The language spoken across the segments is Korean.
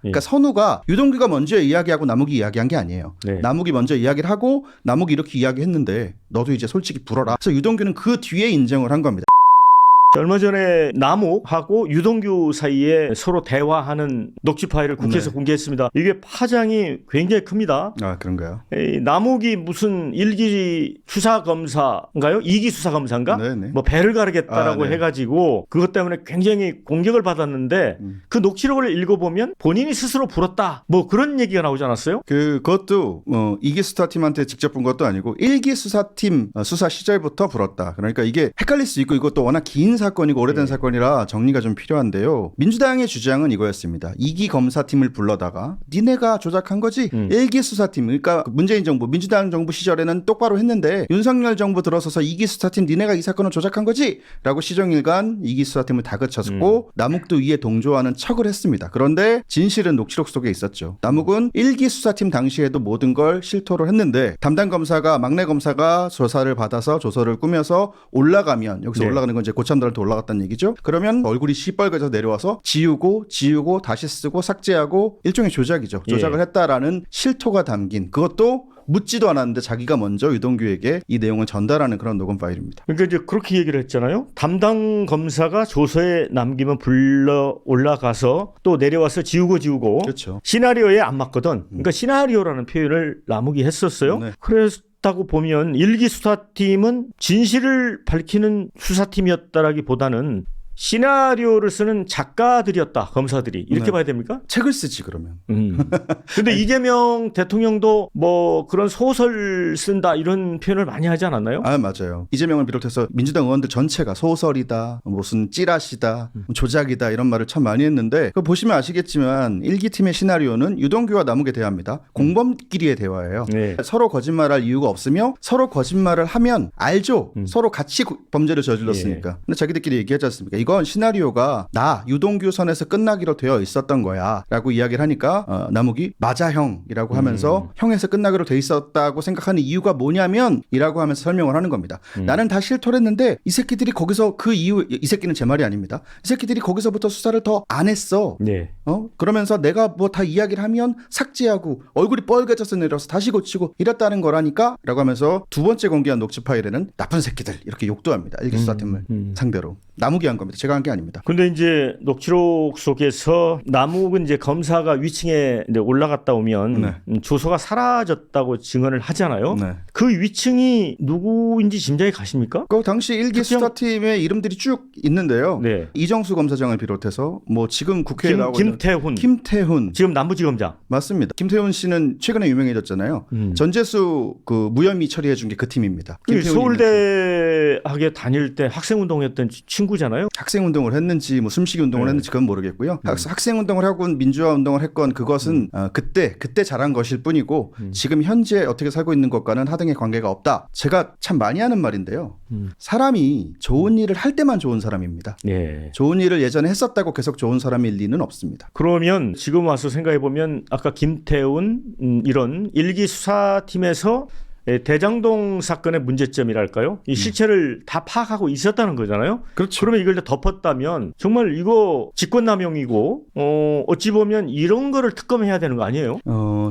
그러니까 선우가 유동규가 먼저 이야기하고 남욱이 이야기한 게 아니에요. 네. 남욱이 먼저 이야기를 하고 남욱이 이렇게 이야기했는데 너도 이제 솔직히 불어라. 그래서 유동규는 그 뒤에 인정을 한 겁니다. 얼마 전에 남욱하고 유동규 사이에 서로 대화하는 녹취 파일을 국회에서 네. 공개했습니다. 이게 파장이 굉장히 큽니다. 아, 그런가요? 남욱이 무슨 1기 수사검사인가요? 2기 수사검사인가? 네네. 뭐 배를 가르겠다라고 네. 해가지고 그것 때문에 굉장히 공격을 받았는데 그 녹취록을 읽어보면 본인이 스스로 불었다. 뭐 그런 얘기가 나오지 않았어요? 그것도 2기 수사팀한테 직접 본 것도 아니고 1기 수사팀 수사 시절부터 불었다. 그러니까 이게 헷갈릴 수 있고 이것도 워낙 긴 사건이고 오래된 사건이라 정리가 좀 필요한데요. 민주당의 주장은 이거였습니다. 2기 검사팀을 불러다가 니네가 조작한 거지. 1기 수사팀 그러니까 문재인 정부 민주당 정부 시절에는 똑바로 했는데 윤석열 정부 들어서서 2기 수사팀 니네가 이 사건을 조작한 거지 라고 시정일관 2기 수사팀을 다그쳤고 남욱도 이에 동조하는 척을 했습니다. 그런데 진실은 녹취록 속에 있었죠. 남욱은 1기 수사팀 당시에도 모든 걸 실토를 했는데 담당 검사가 막내 검사가 조사를 받아서 조서를 꾸며서 올라가면 여기서 네. 올라가는 건 이제 고참들한테 올라갔다는 얘기죠. 그러면 얼굴이 시뻘개져 내려와서 지우고 다시 쓰고 삭제하고 일종의 조작이죠. 조작을 했다라는 실토가 담긴 그것도 묻지도 않았는데 자기가 먼저 유동규에게 이 내용을 전달하는 그런 녹음 파일입니다. 그러니까 이제 그렇게 얘기를 했잖아요. 담당 검사가 조서에 남기면 불러 올라가서 또 내려와서 지우고 그렇죠. 시나리오에 안 맞거든. 그러니까 시나리오라는 표현을 남욱이 했었어요. 네. 그랬다고 보면 1기 수사팀은 진실을 밝히는 수사팀이었다라기보다는 시나리오를 쓰는 작가들이었다. 검사들이. 이렇게 네. 봐야 됩니까? 책을 쓰지 그러면. 근데 이재명 대통령도 뭐 그런 소설 쓴다 이런 표현을 많이 하지 않았나요? 아, 맞아요. 이재명을 비롯해서 민주당 의원들 전체가 소설이다, 무슨 찌라시다, 조작이다 이런 말을 참 많이 했는데 그거 보시면 아시겠지만 1기 팀의 시나리오는 유동규와 남욱의 대화입니다. 공범끼리의 대화예요. 네. 서로 거짓말할 이유가 없으며 서로 거짓말을 하면 알죠. 서로 같이 범죄를 저질렀으니까. 근데 자기들끼리 얘기하지 않습니까? 이건 시나리오가 나 유동규 선에서 끝나기로 되어 있었던 거야 라고 이야기를 하니까 남욱이 맞아 형이라고 하면서 형에서 끝나기로 돼 있었다고 생각하는 이유가 뭐냐면 이라고 하면서 설명을 하는 겁니다. 나는 다 실토를 했는데 이 새끼들이 거기서 그 이후 이 새끼는 제 말이 아닙니다. 이 새끼들이 거기서부터 수사를 더 안 했어. 네. 그러면서 내가 뭐 다 이야기를 하면 삭제하고 얼굴이 뻘개져서 내려서 다시 고치고 이랬다는 거라니까 라고 하면서 두 번째 공개한 녹취 파일에는 나쁜 새끼들 이렇게 욕도 합니다. 1기 수사팀을 상대로. 남욱이 한 겁니다. 제가 한 게 아닙니다. 근데 이제 녹취록 속에서 남욱은 이제 검사가 위층에 이제 올라갔다 오면 조서가 사라졌다고 증언을 하잖아요. 네. 그 위층이 누구인지 짐작이 가십니까? 그 당시 1기 수사팀의 이름들이 쭉 있는데요. 네. 이정수 검사장을 비롯해서 뭐 지금 국회에 나오고 있는 김태훈. 김태훈 지금 남부지검장. 맞습니다. 김태훈 씨는 최근에 유명해졌잖아요. 전재수 그 무혐의 처리해 준 게 그 팀입니다. 서울대학에 다닐 때 학생운동했던 친구잖아요. 학생운동을 했는지 뭐 숨쉬기 운동을 했는지 그건 모르겠고요. 학생운동을 하건 민주화 운동을 했건 그것은 그때 잘한 것일 뿐이고 지금 현재 어떻게 살고 있는 것과는 하등의 관계가 없다. 제가 참 많이 하는 말인데요. 사람이 좋은 일을 할 때만 좋은 사람입니다. 네. 좋은 일을 예전에 했었다고 계속 좋은 사람일 리는 없습니다. 그러면 지금 와서 생각해보면 아까 김태훈 이런 1기 수사팀에서 대장동 사건의 문제점이랄까요? 이 실체를 다 파악하고 있었다는 거잖아요. 그렇죠. 그러면 이걸 덮었다면 정말 이거 직권남용이고 어찌 보면 이런 거를 특검해야 되는 거 아니에요?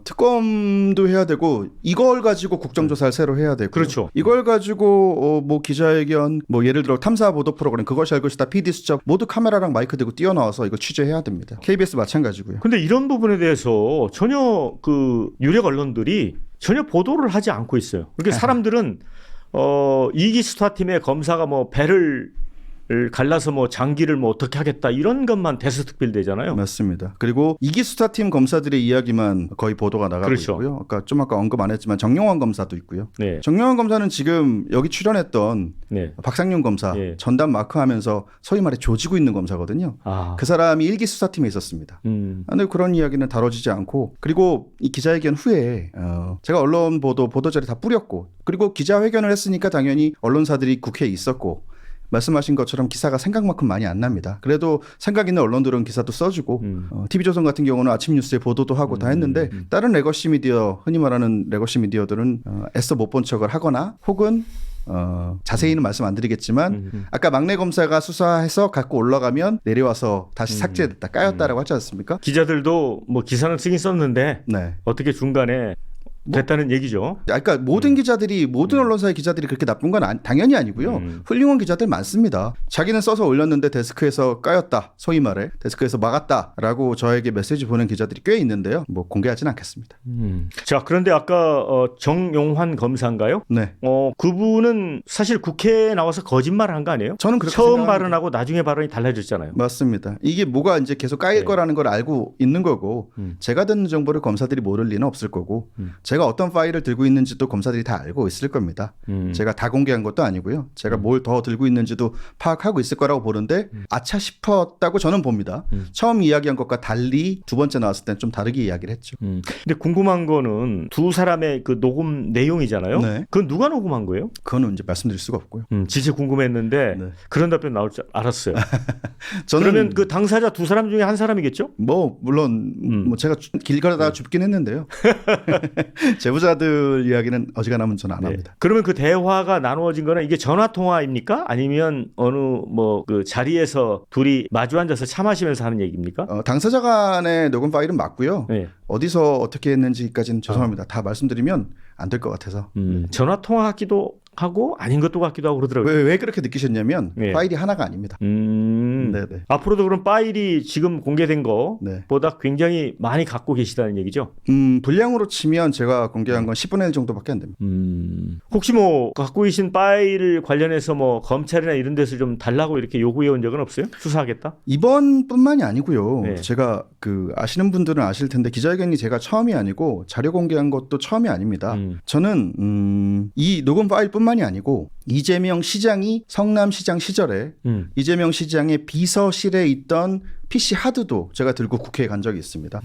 특검도 해야 되고 이걸 가지고 국정조사를 새로 해야 되고 그렇죠. 이걸 가지고 뭐 기자회견 뭐 예를 들어 탐사 보도 프로그램 그것이 알고 있다 PD 수첩 모두 카메라랑 마이크 대고 뛰어나와서 이거 취재해야 됩니다. KBS 마찬가지고요. 근데 이런 부분에 대해서 전혀 그 유력 언론들이 전혀 보도를 하지 않고 있어요. 그러니까 사람들은 2기 수사팀의 검사가 뭐 배를 갈라서 뭐 장기를 뭐 어떻게 하겠다 이런 것만 대서특필되잖아요. 맞습니다. 그리고 2기 수사팀 검사들의 이야기만 거의 보도가 나가고 그렇죠. 있고요. 아까 언급 안 했지만 정영환 검사도 있고요. 네. 정영환 검사는 지금 여기 출연했던 네. 박상용 검사 전담 마크하면서 소위 말해 조지고 있는 검사거든요. 그 사람이 1기 수사팀에 있었습니다. 근데 그런 이야기는 다뤄지지 않고 그리고 이 기자회견 후에 제가 언론 보도 자료 다 뿌렸고 그리고 기자회견을 했으니까 당연히 언론사들이 국회에 있었고 말씀하신 것처럼 기사가 생각만큼 많이 안 납니다. 그래도 생각 있는 언론들은 기사도 써주고 TV조선 같은 경우는 아침 뉴스에 보도도 하고 다 했는데 다른 레거시 미디어 흔히 말하는 레거시 미디어들은 애써 못 본 척을 하거나 혹은 자세히는 말씀 안 드리겠지만 아까 막내 검사가 수사해서 갖고 올라가면 내려와서 다시 삭제됐다, 까였다라고 하지 않습니까? 기자들도 뭐 기사는 쓰긴 썼는데 네. 어떻게 중간에 됐다는 얘기죠. 그러니까 모든 기자들이 모든 언론사의 기자들이 그렇게 나쁜 건 당연히 아니고요. 훌륭한 기자들 많습니다. 자기는 써서 올렸는데 데스크에서 까였다, 소위 말해 데스크에서 막았다라고 저에게 메시지 보낸 기자들이 꽤 있는데요. 뭐 공개하진 않겠습니다. 자, 그런데 아까 정용환 검사인가요? 네. 그분은 사실 국회에 나와서 거짓말한 거 아니에요? 저는 그렇게 처음 생각합니다. 발언하고 나중에 발언이 달라졌잖아요. 맞습니다. 이게 뭐가 이제 계속 까일 네. 거라는 걸 알고 있는 거고 제가 듣는 정보를 검사들이 모를 리는 없을 거고 제가 어떤 파일을 들고 있는지도 검사들이 다 알고 있을 겁니다. 제가 다 공개한 것도 아니고요. 제가 뭘 더 들고 있는지도 파악하고 있을 거라고 보는데 아차 싶었다고 저는 봅니다. 처음 이야기한 것과 달리 두 번째 나왔을 때는 좀 다르게 이야기를 했죠. 근데 궁금한 거는 두 사람의 그 녹음 내용이잖아요. 네. 그건 누가 녹음한 거예요? 그거는 이제 말씀드릴 수가 없고요. 진짜 궁금했는데 네. 그런 답변 나올 줄 알았어요. 저는 그러면 그 당사자 두 사람 중에 한 사람이겠죠? 뭐 물론 뭐 제가 길 가다가 줍긴 했는데요. 제보자들 이야기는 어지간하면 저는 안 합니다. 그러면 그 대화가 나누어진 거는 이게 전화 통화입니까? 아니면 어느 뭐 그 자리에서 둘이 마주 앉아서 차 마시면서 하는 얘기입니까? 당사자 간의 녹음 파일은 맞고요. 네. 어디서 어떻게 했는지까지는 죄송합니다. 다 말씀드리면 안 될 것 같아서. 전화 통화 같기도 하고 아닌 것도 같기도 하고 그러더라고요. 왜 그렇게 느끼셨냐면 네. 파일이 하나가 아닙니다. 네네. 앞으로도 그럼 파일이 지금 공개된 네. 거보다 굉장히 많이 갖고 계시다는 얘기죠? 분량으로 치면 제가 공개한 건 10분의 1 정도밖에 안 됩니다. 혹시 뭐 갖고 계신 파일 관련해서 뭐 검찰이나 이런 데서 좀 달라고 이렇게 요구해 온 적은 없어요? 수사하겠다? 이번뿐만이 아니고요. 네. 제가 그 아시는 분들은 아실 텐데 기자회견이 제가 처음이 아니고 자료 공개한 것도 처음이 아닙니다. 저는 이 녹음 파일뿐만이 아니고 이재명 시장이 성남시장 시절에 이재명 시장의 비서실에 있던 PC 하드도 제가 들고 국회에 간 적이 있습니다.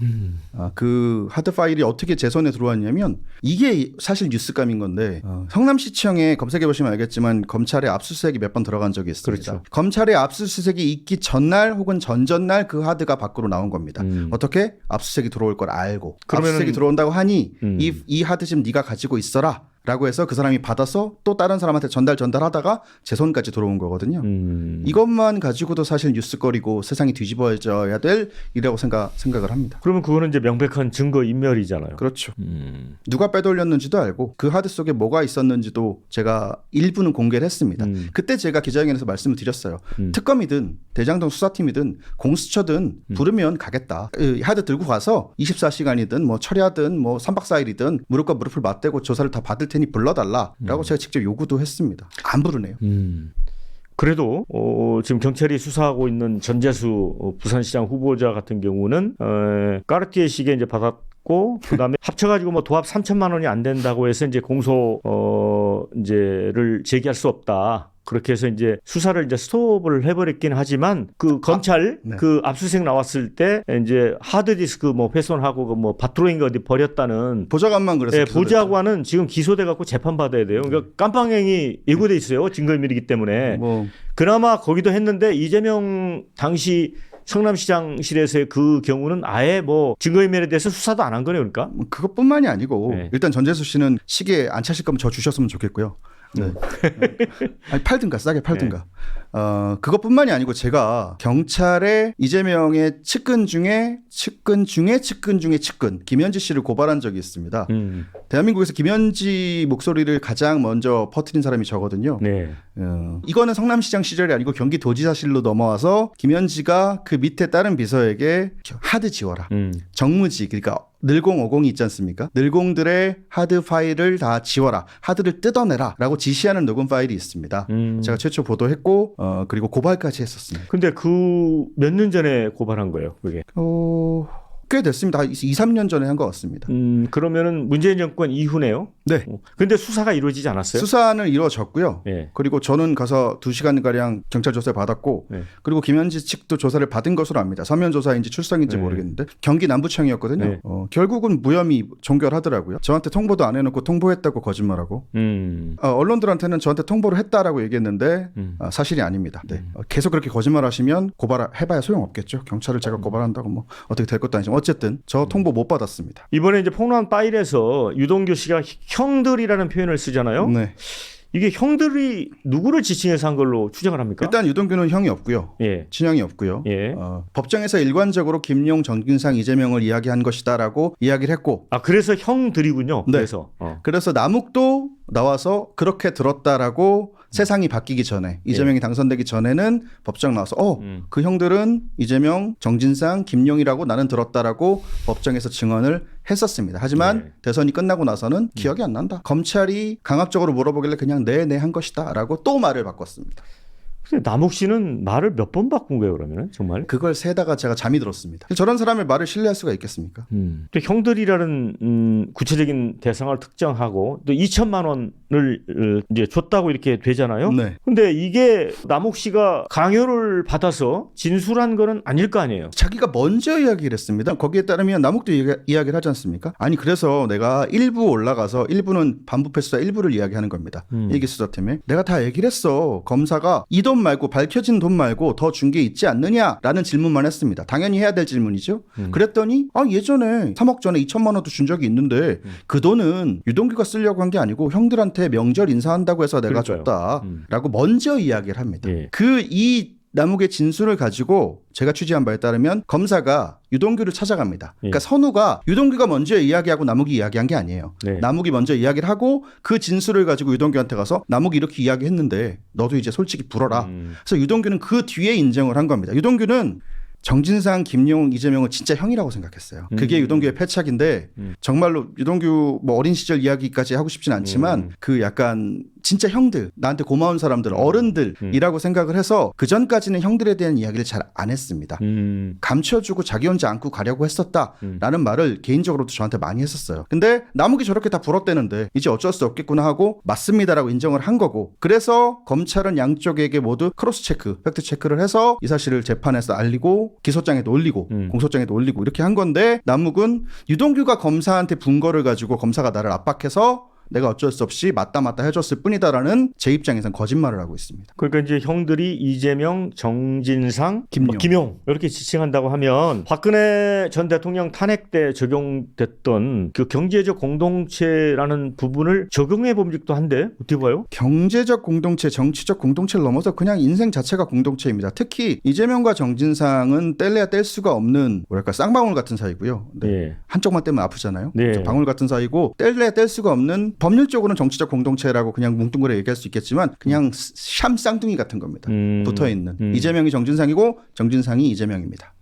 그 하드 파일이 어떻게 제 손에 들어왔냐면 이게 사실 뉴스감인 건데 성남시청에 검색해 보시면 알겠지만 검찰에 압수수색이 몇 번 들어간 적이 있습니다. 그렇죠. 검찰에 압수수색이 있기 전날 혹은 전전날 그 하드가 밖으로 나온 겁니다. 어떻게? 압수수색이 들어올 걸 알고 압수수색이 들어온다고 하니 이 하드 지금 네가 가지고 있어라 라고 해서 그 사람이 받아서 또 다른 사람한테 전달하다가 제 손까지 들어온 거거든요. 이것만 가지고도 사실 뉴스거리고 세상이 뒤집어져야 될 일이라고 생각을 합니다. 그러면 그거는 이제 명백한 증거 인멸이잖아요. 그렇죠. 누가 빼돌렸는지도 알고 그 하드 속에 뭐가 있었는지도 제가 일부는 공개를 했습니다. 그때 제가 기자회견에서 말씀을 드렸어요. 특검이든 대장동 수사팀이든 공수처든 부르면 가겠다. 하드 들고 가서 24시간이든 뭐 철야든 뭐 3박 4일이든 무릎과 무릎을 맞대고 조사를 다 받을 테니 불러달라라고 제가 직접 요구도 했습니다. 안 부르네요. 그래도 지금 경찰이 수사하고 있는 전재수 부산시장 후보자 같은 경우는 까르띠에식에 이제 받았고 그다음에 합쳐가지고 뭐 도합 3천만 원이 안 된다고 해서 이제 공소 이제를 제기할 수 없다. 그렇게 해서 이제 수사를 이제 스톱을 해버렸긴 하지만 그 검찰 네. 그 압수수색 나왔을 때 이제 하드디스크 뭐 훼손하고 그 뭐 바트로인가 어디 버렸다는 보좌관만 그랬어요. 보좌관은 지금 기소돼 갖고 재판 받아야 돼요. 그러니까 깜빵행위 예고돼 있어요. 증거인멸이기 때문에. 뭐 그나마 거기도 했는데 이재명 당시 성남시장실에서의 그 경우는 아예 뭐 증거인멸에 대해서 수사도 안 한 거네요. 그러니까. 그것뿐만이 아니고 네. 일단 전재수 씨는 시계 안 차실 거면 저 주셨으면 좋겠고요. 네. 아니, 팔든가 싸게 팔든가. 그것뿐만이 아니고 제가 경찰에 이재명의 측근 중에 측근 김현지 씨를 고발한 적이 있습니다. 대한민국에서 김현지 목소리를 가장 먼저 퍼뜨린 사람이 저거든요. 네. 이거는 성남시장 시절이 아니고 경기도지사실로 넘어와서 김현지가 그 밑에 다른 비서에게 하드 지워라. 정무지 그러니까 늘공50이 있지 않습니까? 늘공들의 하드 파일을 다 지워라. 하드를 뜯어내라. 라고 지시하는 녹음 파일이 있습니다. 제가 최초 보도했고 그리고 고발까지 했었습니다. 근데 그 몇 년 전에 고발한 거예요, 그게? 꽤 됐습니다. 2-3년 전에 한 것 같습니다. 그러면은 문재인 정권 이후네요? 네. 근데 수사가 이루어지지 않았어요? 수사는 이루어졌고요. 예. 그리고 저는 가서 2시간가량 경찰 조사를 받았고 네. 그리고 김현지 측도 조사를 받은 것으로 압니다. 서면 조사인지 출석인지 네. 모르겠는데 경기 남부청이었거든요. 네. 결국은 무혐의 종결하더라고요. 저한테 통보도 안 해놓고 통보했다고 거짓말하고 언론들한테는 저한테 통보를 했다라고 얘기했는데 사실이 아닙니다. 네. 계속 그렇게 거짓말하시면 고발해봐야 소용없겠죠. 경찰을 제가 고발한다고 뭐 어떻게 될 것도 아니지만 어쨌든 저 통보 못 받았습니다. 이번에 이제 폭로한 파일에서 유동규 씨가 형들이라는 표현을 쓰잖아요. 네. 이게 형들이 누구를 지칭해서 한 걸로 추정을 합니까? 일단 유동규는 형이 없고요. 예. 친형이 없고요. 예. 법정에서 일관적으로 김용, 정진상, 이재명을 이야기한 것이다라고 이야기를 했고 아 그래서 형들이군요. 네. 그래서 그래서 남욱도 나와서 그렇게 들었다라고 세상이 바뀌기 전에 이재명이 당선되기 전에는 법정 나와서 그 형들은 이재명, 정진상, 김용이라고 나는 들었다라고 법정에서 증언을 했었습니다. 하지만 대선이 끝나고 나서는 기억이 안 난다. 검찰이 강압적으로 물어보길래 그냥 네 한 것이다라고 또 말을 바꿨습니다. 근데 남욱 씨는 말을 몇 번 바꾼 거예요 그러면은 정말? 그걸 세다가 제가 잠이 들었습니다. 저런 사람의 말을 신뢰할 수가 있겠습니까? 또 형들이라는 구체적인 대상을 특정하고 또 2천만 원을 이제 줬다고 이렇게 되잖아요. 네. 근데 이게 남욱 씨가 강요를 받아서 진술한 거는 아닐 거 아니에요. 자기가 먼저 이야기를 했습니다. 거기에 따르면 남욱도 이야기를 하지 않습니까? 아니 그래서 내가 일부 올라가서 일부는 반부패 수사 일부를 이야기하는 겁니다. 일기 수사팀에 내가 다 얘기를 했어. 검사가 이 돈 말고 밝혀진 돈 말고 더 준 게 있지 않느냐라는 질문만 했습니다. 당연히 해야 될 질문이죠. 그랬더니 예전에 3억 전에 2천만 원도 준 적이 있는데 그 돈은 유동규가 쓰려고 한 게 아니고 형들한테 명절 인사한다고 해서 내가 그러니까요. 줬다라고 먼저 이야기를 합니다. 예. 이 남욱의 진술을 가지고 제가 취재한 바에 따르면 검사가 유동규를 찾아갑니다. 그러니까 선우가 유동규가 먼저 이야기하고 남욱이 이야기한 게 아니에요. 네. 남욱이 먼저 이야기를 하고 그 진술을 가지고 유동규한테 가서 남욱이 이렇게 이야기했는데 너도 이제 솔직히 불어라. 그래서 유동규는 그 뒤에 인정을 한 겁니다. 유동규는 정진상, 김용, 이재명은 진짜 형이라고 생각했어요. 그게 유동규의 패착인데 정말로 유동규 뭐 어린 시절 이야기까지 하고 싶진 않지만 그 약간 진짜 형들, 나한테 고마운 사람들, 어른들이라고 생각을 해서 그 전까지는 형들에 대한 이야기를 잘 안 했습니다. 감춰주고 자기 혼자 안고 가려고 했었다라는 말을 개인적으로도 저한테 많이 했었어요. 근데 남욱이 저렇게 다 불었대는데 이제 어쩔 수 없겠구나 하고 맞습니다라고 인정을 한 거고 그래서 검찰은 양쪽에게 모두 크로스 체크, 팩트 체크를 해서 이 사실을 재판에서 알리고 기소장에도 올리고 공소장에도 올리고 이렇게 한 건데 남욱은 유동규가 검사한테 분 거를 가지고 검사가 나를 압박해서 내가 어쩔 수 없이 맞다 해줬을 뿐이다라는 제 입장에선 거짓말을 하고 있습니다. 그러니까 이제 형들이 이재명, 정진상, 김용 이렇게 지칭한다고 하면 박근혜 전 대통령 탄핵 때 적용됐던 그 경제적 공동체라는 부분을 적용해 봄직도 한데 어떻게 봐요? 경제적 공동체, 정치적 공동체를 넘어서 그냥 인생 자체가 공동체입니다. 특히 이재명과 정진상은 뗄래야 뗄 수가 없는 뭐랄까 쌍방울 같은 사이고요. 네. 네. 한쪽만 떼면 아프잖아요. 네. 방울 같은 사이고 뗄래야 뗄 수가 없는 법률적으로는 정치적 공동체라고 그냥 뭉뚱그려 얘기할 수 있겠지만 그냥 샴 쌍둥이 같은 겁니다. 붙어있는. 이재명이 정진상이고 정진상이 이재명입니다.